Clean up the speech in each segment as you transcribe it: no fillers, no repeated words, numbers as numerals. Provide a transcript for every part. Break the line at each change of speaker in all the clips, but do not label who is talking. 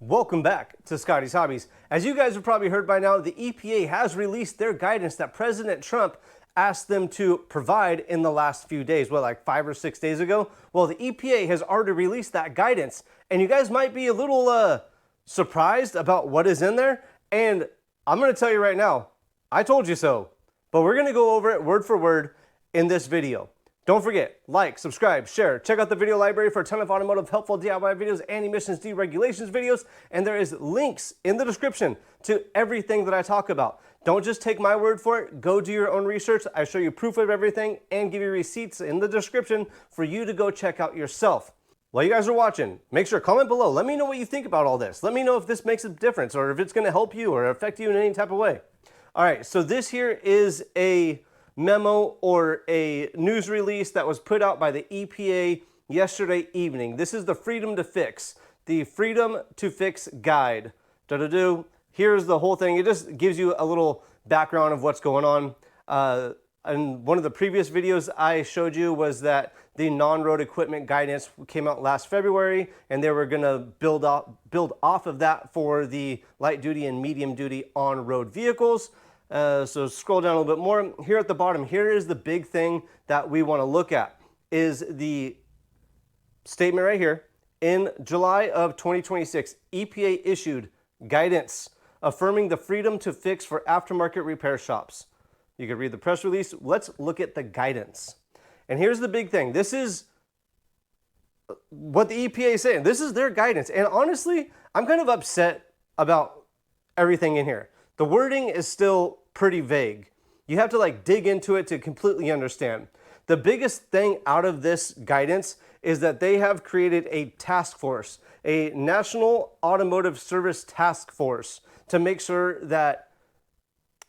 Welcome back to Scotties Hobbies. As you guys have probably heard by now, the EPA has released their guidance that President Trump asked them to provide in the last few days. What, like 5 or 6 days ago? Well, the EPA has already released that guidance, and you guys might be a little surprised about what is in there. And I'm going to tell you right now, I told you so. But we're going to go over it word for word in this video. Don't forget, like, subscribe, share, check out the video library for a ton of automotive helpful DIY videos and emissions deregulations videos, and there is links in the description to everything that I talk about. Don't just take my word for it, go do your own research. I show you proof of everything and give you receipts in the description for you to go check out yourself. While you guys are watching, make sure comment below. Let me know what you think about all this. Let me know if this makes a difference or if it's going to help you or affect you in any type of way. All right, so this here is a memo or a news release that was put out by the EPA yesterday evening. This is the Freedom to Fix, the Freedom to Fix guide. Here's the whole thing. It just gives you a little background of what's going on. And one of the previous videos I showed you was that the non-road equipment guidance came out last February, and they were going to build off of that for the light duty and medium duty on-road vehicles. So scroll down a little bit more. Here at the bottom, here is the big thing that we want to look at, is the statement right here. In July of 2026, EPA issued guidance affirming the freedom to fix for aftermarket repair shops. You can read the press release. Let's look at the guidance. And here's the big thing. This is what the EPA is saying. This is their guidance. And honestly, I'm kind of upset about everything in here. The wording is still pretty vague. You have to like dig into it to completely understand. The biggest thing out of this guidance is that they have created a task force, a National Automotive Service Task Force, to make sure that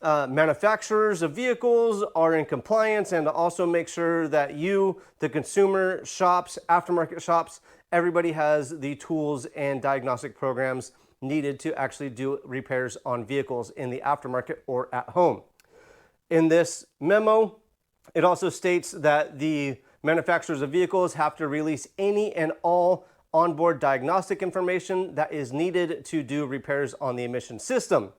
manufacturers of vehicles are in compliance, and to also make sure that you, the consumer, shops, aftermarket shops, everybody has the tools and diagnostic programs needed to actually do repairs on vehicles in the aftermarket or at home. In this memo, it also states that the manufacturers of vehicles have to release any and all onboard diagnostic information that is needed to do repairs on the emission system.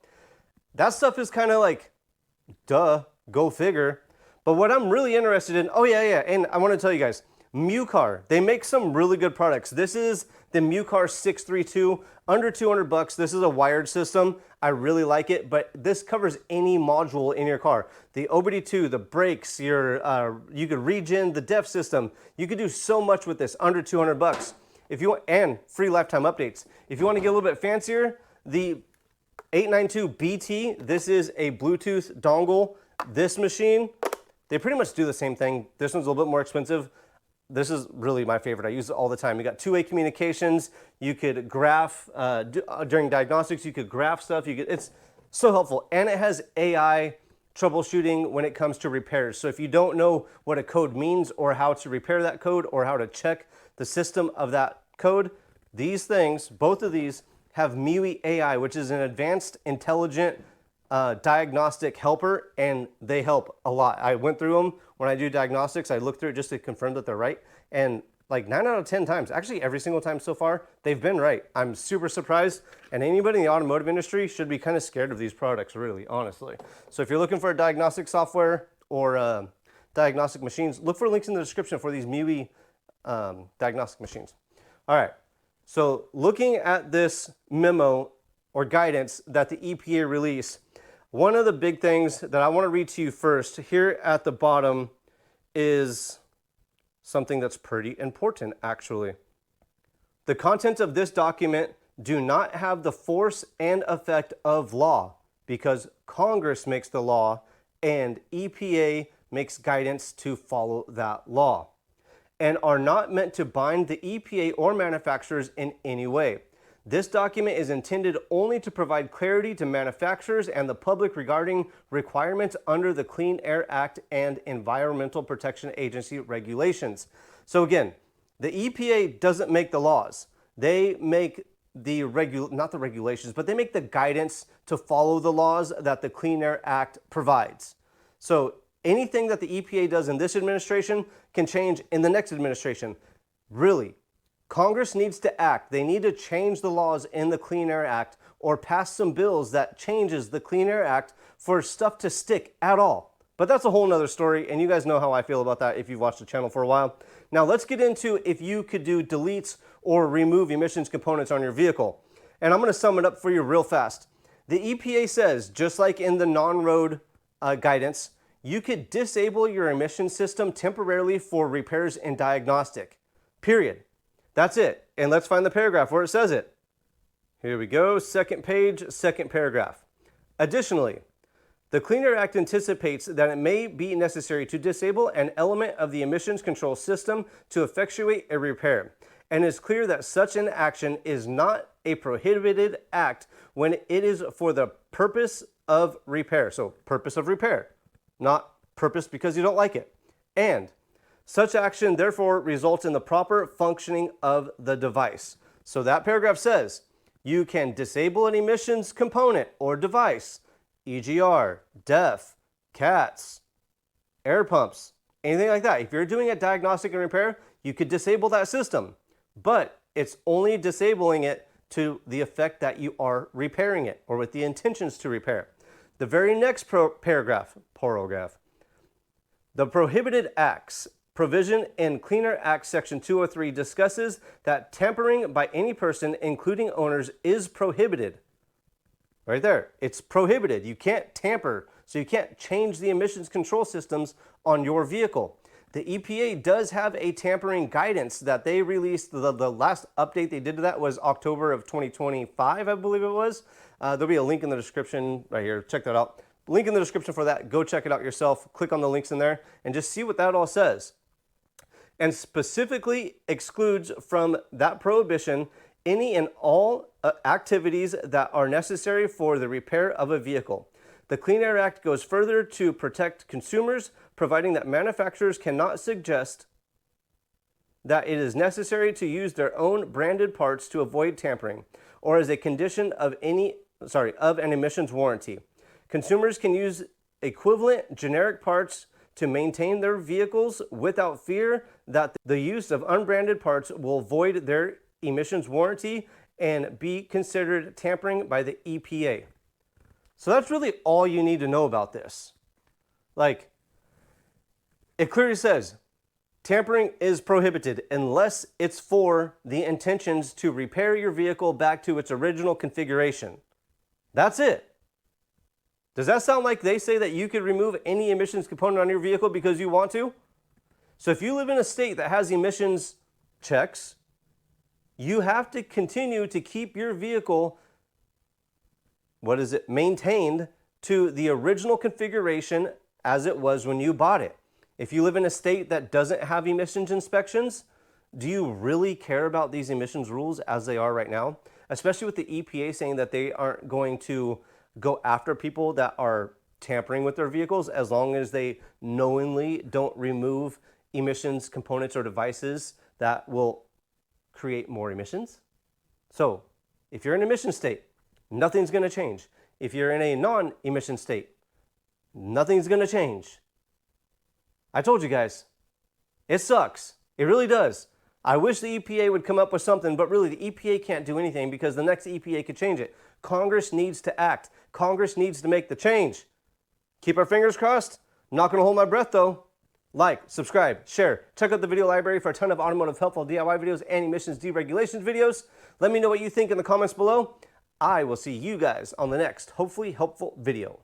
That stuff is kind of like, duh, go figure. But what I'm really interested in, and I want to tell you guys, MUCAR, they make some really good products. This is the MUCAR 632, under 200 bucks. This is a wired system. I really like it, but this covers any module in your car. The OBD2, the brakes, you could regen the DEF system. You could do so much with this, under 200 bucks. If you want, and free lifetime updates. If you want to get a little bit fancier, the 892BT, this is a Bluetooth dongle. This machine, they pretty much do the same thing. This one's a little bit more expensive. This is really my favorite. I use it all the time. You got two-way communications. You could graph, during diagnostics, you could graph stuff. It's so helpful. And it has AI troubleshooting when it comes to repairs. So if you don't know what a code means or how to repair that code or how to check the system of that code, these things, both of these, have MUAI AI, which is an advanced intelligent diagnostic helper, and they help a lot. I went through them when I do diagnostics. I look through it just to confirm that they're right, and like 9 out of 10 times, actually every single time so far, they've been right. I'm super surprised, and anybody in the automotive industry should be kind of scared of these products, really, honestly. So if you're looking for a diagnostic software or diagnostic machines, look for links in the description for these MUAI diagnostic machines. All right, so looking at this memo or guidance that the EPA released, one of the big things that I want to read to you first here at the bottom is something that's pretty important, actually. The contents of this document do not have the force and effect of law because Congress makes the law and EPA makes guidance to follow that law, and are not meant to bind the EPA or manufacturers in any way. This document is intended only to provide clarity to manufacturers and the public regarding requirements under the Clean Air Act and Environmental Protection Agency regulations. So again, the EPA doesn't make the laws. They make the not the regulations, but they make the guidance to follow the laws that the Clean Air Act provides. So anything that the EPA does in this administration can change in the next administration. Really, Congress needs to act. They need to change the laws in the Clean Air Act or pass some bills that changes the Clean Air Act for stuff to stick at all. But that's a whole nother story, and you guys know how I feel about that if you've watched the channel for a while. Now let's get into if you could do deletes or remove emissions components on your vehicle. And I'm going to sum it up for you real fast. The EPA says, just like in the non-road guidance, you could disable your emission system temporarily for repairs and diagnostic. Period. That's it. And let's find the paragraph where it says it. Here we go. Second page, second paragraph. Additionally, the Clean Air Act anticipates that it may be necessary to disable an element of the emissions control system to effectuate a repair, and it's clear that such an action is not a prohibited act when it is for the purpose of repair. So purpose of repair, not purpose because you don't like it. And such action therefore results in the proper functioning of the device. So that paragraph says you can disable an emissions component or device, EGR, DEF, CATs, air pumps, anything like that. If you're doing a diagnostic and repair, you could disable that system, but it's only disabling it to the effect that you are repairing it or with the intentions to repair. The very next paragraph, the prohibited acts provision in Clean Air Act Section 203 discusses that tampering by any person, including owners, is prohibited. Right there, it's prohibited. You can't tamper, so you can't change the emissions control systems on your vehicle. The EPA does have a tampering guidance that they released. The last update they did to that was October of 2025, I believe it was. There'll be a link in the description right here. Check that out. Link in the description for that. Go check it out yourself. Click on the links in there and just see what that all says. And specifically excludes from that prohibition any and all activities that are necessary for the repair of a vehicle. The Clean Air Act goes further to protect consumers, providing that manufacturers cannot suggest that it is necessary to use their own branded parts to avoid tampering, or as a condition of an emissions warranty. Consumers can use equivalent generic parts to maintain their vehicles without fear that the use of unbranded parts will void their emissions warranty and be considered tampering by the EPA. So that's really all you need to know about this. Like, it clearly says tampering is prohibited unless it's for the intentions to repair your vehicle back to its original configuration. That's it. Does that sound like they say that you could remove any emissions component on your vehicle because you want to? So if you live in a state that has emissions checks, you have to continue to keep your vehicle, maintained to the original configuration as it was when you bought it. If you live in a state that doesn't have emissions inspections, do you really care about these emissions rules as they are right now? Especially with the EPA saying that they aren't going to go after people that are tampering with their vehicles as long as they knowingly don't remove emissions components or devices that will create more emissions. So if you're in an emission state, nothing's going to change. If you're in a non-emission state, nothing's going to change. I told you guys, it sucks. It really does. I wish the EPA would come up with something, but really the EPA can't do anything because the next EPA could change it. Congress needs to act. Congress needs to make the change. Keep our fingers crossed. I'm not going to hold my breath though. Like, subscribe, share. Check out the video library for a ton of automotive helpful DIY videos and emissions deregulation videos. Let me know what you think in the comments below. I will see you guys on the next, hopefully helpful video.